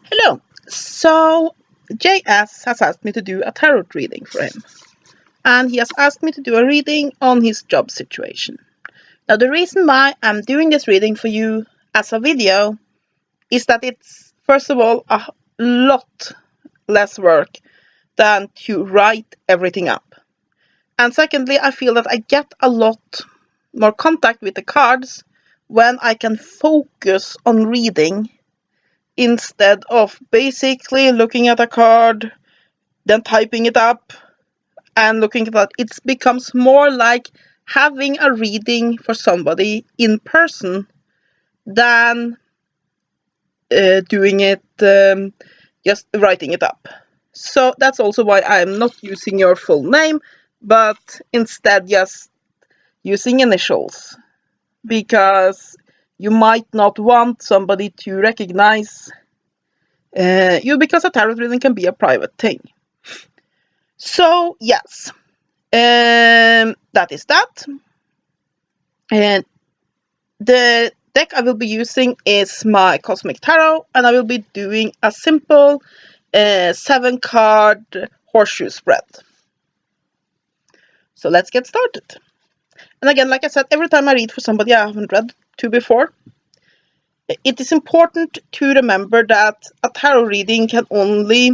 Hello. So JS has asked me to do a tarot reading for him. And he has asked me to do a reading on his job situation. Now the reason why I'm doing this reading for you as a video is that it's first of all a lot less work than to write everything up. And secondly, I feel that I get a lot more contact with the cards when I can focus on reading instead of basically looking at a card, then typing it up and looking at that. It becomes more like having a reading for somebody in person than doing it, just writing it up. So that's also why I'm not using your full name, but instead just using initials, because you might not want somebody to recognize you, because a tarot reading can be a private thing. So yes, that is that. And the deck I will be using is my Cosmic Tarot, and I will be doing a simple 7-card horseshoe spread. So let's get started. And again, like I said, every time I read for somebody I haven't read to before, it is important to remember that a tarot reading can only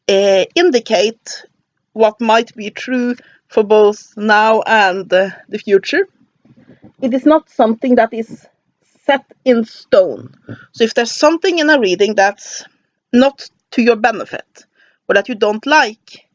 indicate what might be true for both now and the future. It is not something that is set in stone. So if there's something in a reading that's not to your benefit or that you don't like,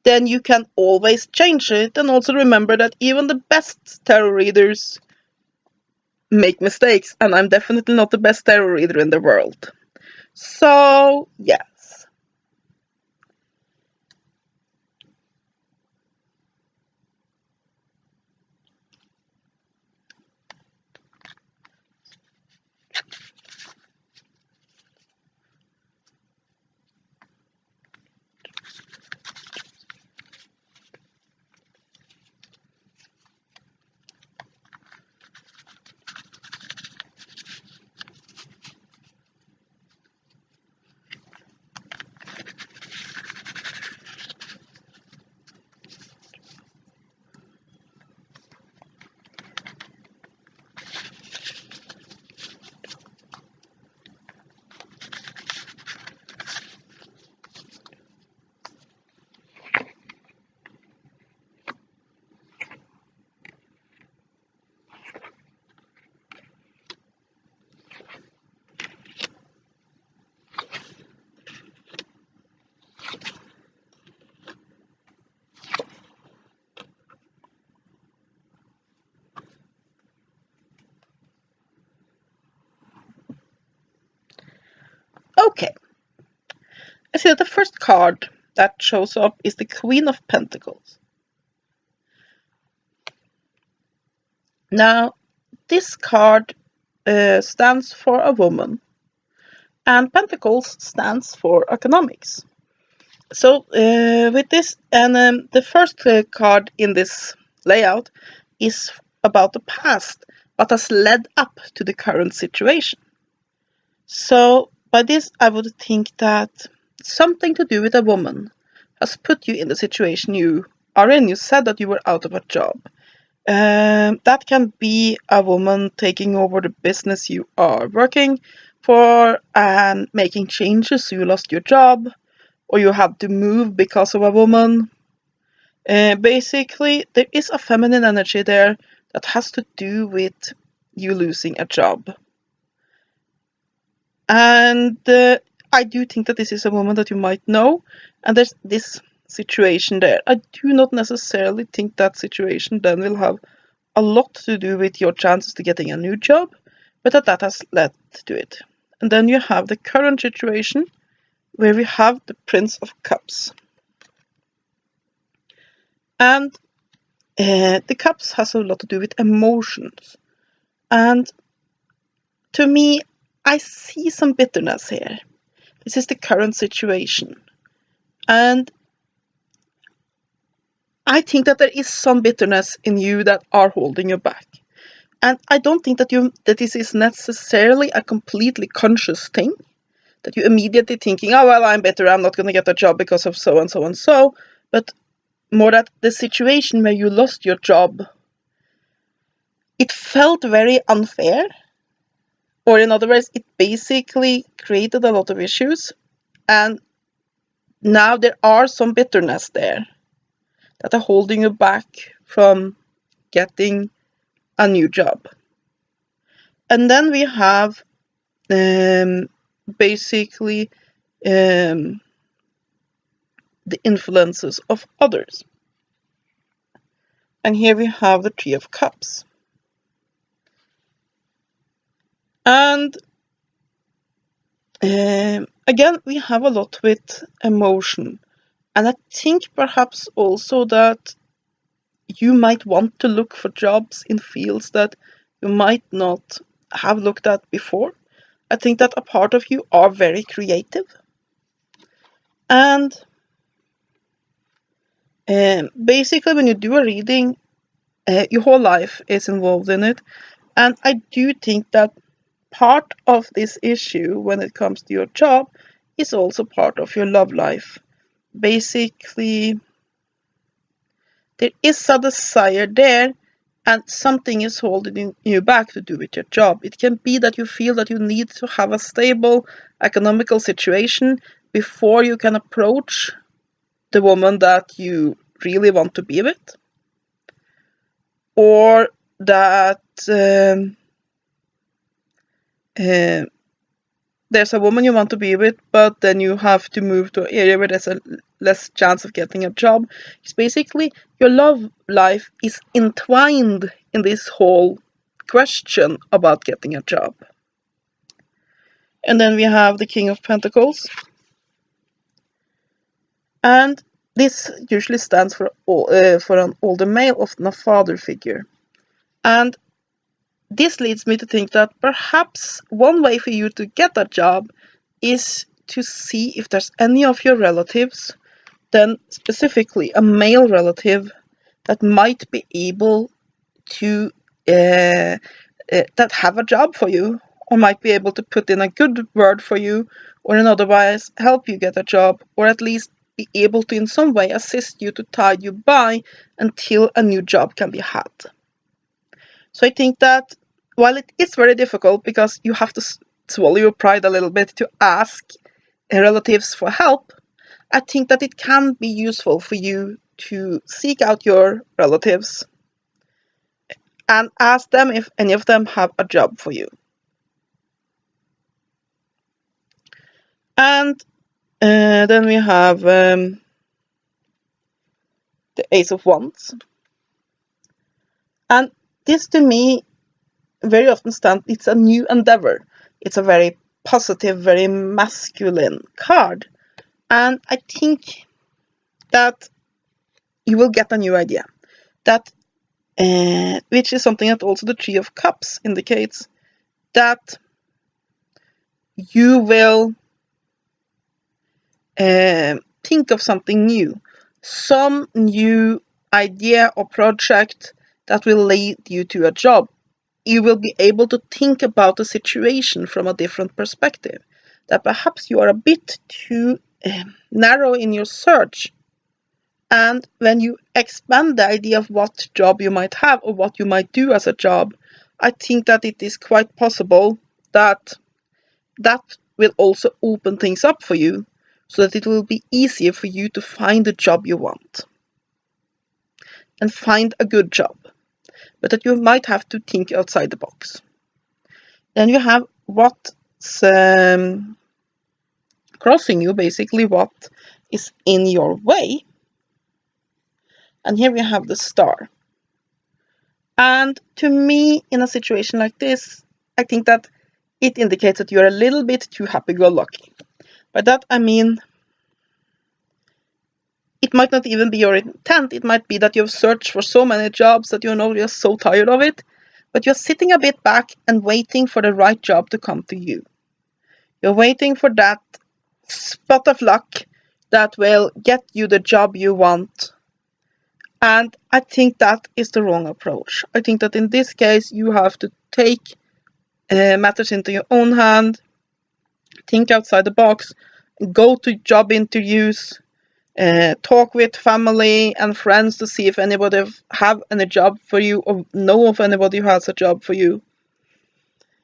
then you can always change it. And also remember that even the best tarot readers make mistakes, and I'm definitely not the best tarot reader in the world. So yeah. Okay. I see that the first card that shows up is the Queen of Pentacles. Now, this card stands for a woman, and Pentacles stands for economics. So with this, and the first card in this layout is about the past, what has led up to the current situation. So by this, I would think that something to do with a woman has put you in the situation you are in. You said that you were out of a job. That can be a woman taking over the business you are working for and making changes, so you lost your job, or you had to move because of a woman. Basically, there is a feminine energy there that has to do with you losing a job. And I do think that this is a woman that you might know, and there's this situation there. I do not necessarily think that situation then will have a lot to do with your chances to getting a new job, but that has led to it. And then you have the current situation where we have the Prince of Cups. And the Cups has a lot to do with emotions. And to me, I see some bitterness here. This is the current situation. And I think that there is some bitterness in you that are holding you back. And I don't think that this is necessarily a completely conscious thing. that you immediately thinking, oh, well, I'm better, I'm not going to get a job because of so and so and so, but more that the situation where you lost your job, it felt very unfair, or in other words, it basically created a lot of issues, and now there are some bitterness there that are holding you back from getting a new job. And then we have basically the influences of others. And here we have the Three of Cups. And again, we have a lot with emotion. And I think perhaps also that you might want to look for jobs in fields that you might not have looked at before. I think that a part of you are very creative. And basically, when you do a reading, your whole life is involved in it. And I do think that part of this issue when it comes to your job is also part of your love life. Basically, there is a desire there, and something is holding you back to do with your job. It can be that you feel that you need to have a stable economical situation before you can approach the woman that you really want to be with, or that there's a woman you want to be with, but then you have to move to an area where there's a less chance of getting a job. It's basically your love life is entwined in this whole question about getting a job. And then we have the King of Pentacles. And this usually stands for an older male, often a father figure. And this leads me to think that perhaps one way for you to get a job is to see if there's any of your relatives, then specifically a male relative, that might be able to that have a job for you, or might be able to put in a good word for you, or in otherwise help you get a job, or at least be able to in some way assist you to tide you by until a new job can be had. So I think that while it is very difficult because you have to swallow your pride a little bit to ask relatives for help, I think that it can be useful for you to seek out your relatives and ask them if any of them have a job for you. And then we have the Ace of Wands. And this to me very often stands, it's a new endeavor. It's a very positive, very masculine card. And I think that you will get a new idea. That which is something that also the Three of Cups indicates, that you will think of something new, some new idea or project that will lead you to a job. You will be able to think about the situation from a different perspective, that perhaps you are a bit too narrow in your search. And when you expand the idea of what job you might have or what you might do as a job, I think that it is quite possible that that will also open things up for you, so that it will be easier for you to find the job you want and find a good job, but that you might have to think outside the box. Then you have what's crossing you, basically what is in your way. And here we have the Star. And to me, in a situation like this, I think that it indicates that you're a little bit too happy-go-lucky. By that I mean, it might not even be your intent. It might be that you've searched for so many jobs that you know you're so tired of it, but you're sitting a bit back and waiting for the right job to come to you. You're waiting for that spot of luck that will get you the job you want. And I think that is the wrong approach. I think that in this case, you have to take matters into your own hand think outside the box, go to job interviews, talk with family and friends to see if anybody have any job for you or know of anybody who has a job for you.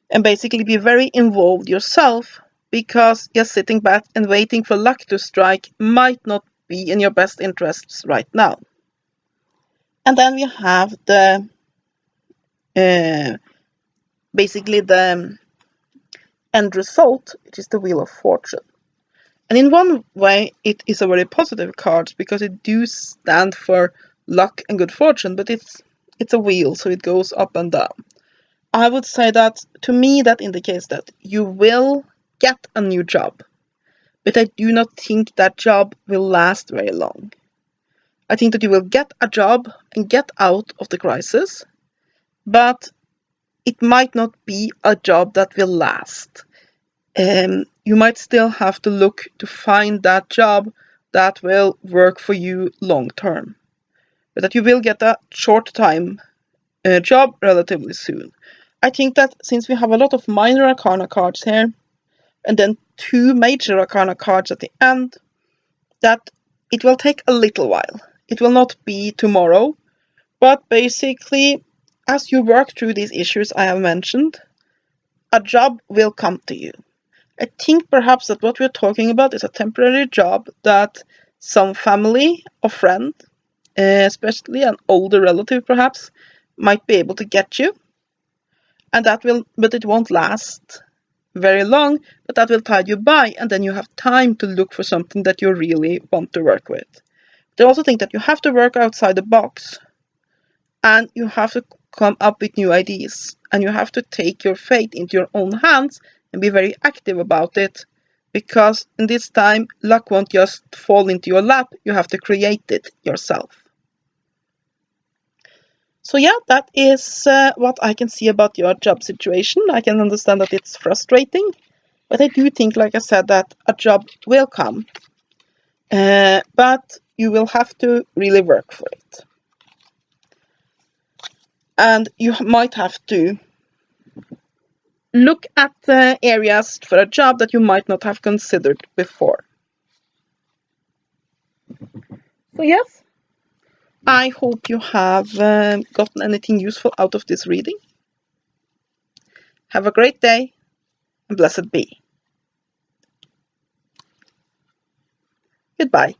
And basically be very involved yourself, because just sitting back and waiting for luck to strike might not be in your best interests right now. And then we have the basically the end result, which is the Wheel of Fortune. And in one way, it is a very positive card because it do stand for luck and good fortune, but it's a wheel, so it goes up and down. I would say that, to me, that indicates that you will get a new job, but I do not think that job will last very long. I think that you will get a job and get out of the crisis, but it might not be a job that will last. You might still have to look to find that job that will work for you long term, but that you will get a short time job relatively soon. I think that since we have a lot of minor arcana cards here, and then 2 major arcana cards at the end, that it will take a little while. It will not be tomorrow, but basically, as you work through these issues I have mentioned, a job will come to you. I think perhaps that what we're talking about is a temporary job that some family or friend, especially an older relative perhaps, might be able to get you. And but it won't last very long, but that will tide you by, and then you have time to look for something that you really want to work with. But I also think that you have to work outside the box, and you have to come up with new ideas, and you have to take your fate into your own hands and be very active about it, because in this time, luck won't just fall into your lap, you have to create it yourself. So yeah, that is what I can see about your job situation. I can understand that it's frustrating, but I do think, like I said, that a job will come, but you will have to really work for it. And you might have to look at the areas for a job that you might not have considered before. So yes, I hope you have gotten anything useful out of this reading. Have a great day, and blessed be. Goodbye.